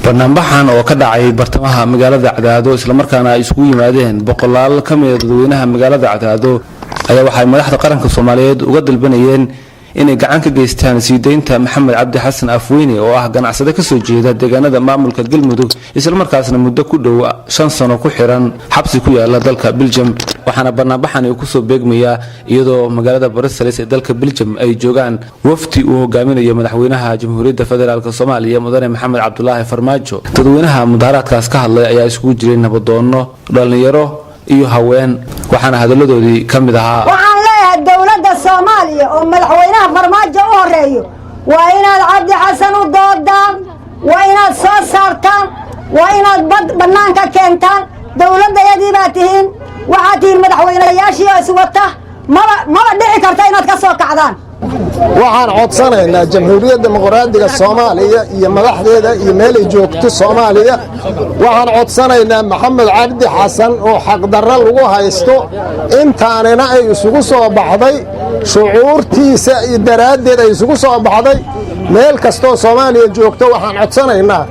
barnaamijkan oo ka dhacay bartamaha magaalada Cadaado isla markaana ay isugu yimaadeen boqolaal ka mid ah dadweynaha magaalada Cadaado ayaa waxay madaxda qaranka Soomaaliyeed uga dalbanayeen inay gacan ka geystaan siideynta Maxamed Cabdi Xasan Afweyne oo ah ganacsade ka soo jeeda deegaanada maamulka Galmudug isla markaasna muddo ku dhow 5 sano ku xiran xabsi ku yaala dalka Belgium waxaana barnaamijkan ku soo beegmaya iyadoo magaalada Brussels ee dalka Belgium ay joogaan wafdi uu hogaaminayo madaxweynaha Jamhuuriyadda Federaalka Soomaaliya Mudane Maxamed Cabdullaahi Farmaajo dadweynaha mudaharaadkaas ka hadlay ayaa isugu jiray nabadoono dhalinyaro iyo haween waxaana hadaladoodii kamid ahaa dawladda Soomaaliya oo madaxweynaha Farmaajo u horeeyo waa inaad Cabdi Xasan u doodaan waa inaad soo saartaan waa inaad banaanka keentaan dawladayadii baa tihiin waxaad tihiin madaxweynayaashii is wata ma dhici karta inaad ka soo kacdaan waxaan codsanaynaa Jamhuuriyadda Dimuqraadiga Soomaaliya iyo madaxdeeda iyo meel ay joogto Soomaaliya waxaan codsanaynaa Maxamed Cabdi Xasan oo xaq darro lagu haysto intaanina ay isugu soo baxday shucuurtiisa iyo daraadeed ay isugu soo baxday meel kasto Soomaaliya joogto waxaan codsanaynaa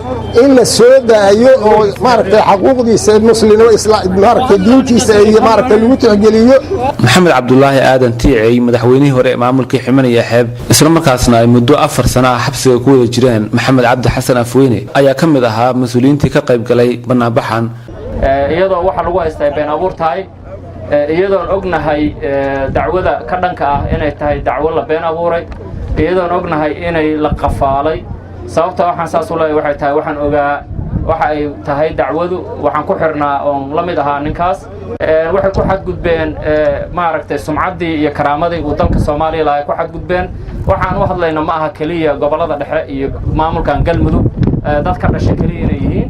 in la soo daayo oo maaragtay xuquuqdiisa muslimnimo islaamka diintiisa iyo maaragtay lagu tixgeliyo Maxamed Cabdullaahi Aadan Tiicay madaxweynihii hore ee maamulka Ximanaya Xeeb isla markaasna ay muddo 4 sano xabsiga ku wada jireen Maxamed Cabdi Xasan Afweyne ayaa kamid ahaa mas'uuliyiintii ka qayb galay barnaamijkan iyadoo waxa lagu haystay been abuurtahay iyadoo ognahay dacwada ka dhanka ah inay tahay dacwo la been abuuray iyadoo ognahay inay la qafaalay sababta waxaan saas u leeyahay waxay tahay waxaan ogaa waxa ay tahay dacwadu waxaan ku xirnaa oo la mid ahaa ninkaas waxay ku xadgudbeen maaragtay sumcaddii iyo karaamadii uu dalka Soomaaliya lahaay ku xadgudbeen waxaan u hadlaynaa ma aha kaliya gobolada dhexe iyo maamulkan Galmudug dadka dhashay kaliya inay yihiin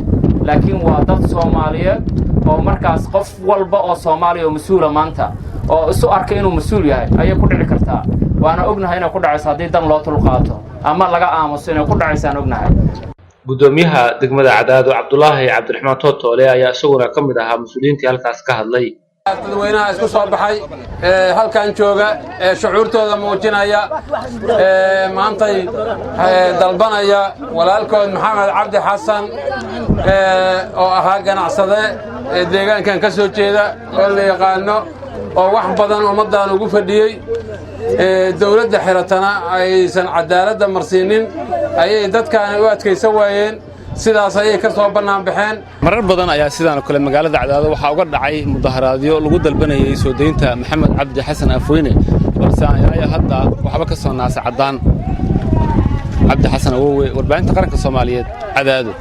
laakiin waa dad Soomaaliyeed oo markaas qof walba oo Soomaaliya oo mas'uul maanta oo isu arkay inuu mas'uul yahay ayay ku dhici kartaa waana ognahay inay ku dhacayso haddii dan loo tulqaato ama laga aamuso inay ku dhacaysaan ognahay gudoomiyaha degmada Cadaado Cabdullaahi Cabdiraxmaan Tootoole ayaa isaguna kamid ahaa mas'uuliyiintii halkaas ka hadlay dadweynaha isku soo baxay halkan jooga shucuurtooda muujinaya maantay dalbanaya walaalkood Maxamed Cabdi Xasan oo ahaa ganacsade deegaankan ka soo jeeda oo la yaqaano oo wax badan ummaddan ugu fadhiyay dawladda xiratana aysan cadaaladda marsiinin ayay dadkan u adkaysan waayeen sidaas ayay ka soo banaan baxeen marar badan ayaa sidaan kale magaalada Cadaado waxa uga dhacay mudaharaadyo lagu dalbanayay soo deynta Maxamed Cabdi Xasan Afweyne balse ay hadda waxba ka soo naasacadaan Cabdi Xasan oo warbaahinta qaranka Soomaaliyeed Cadaado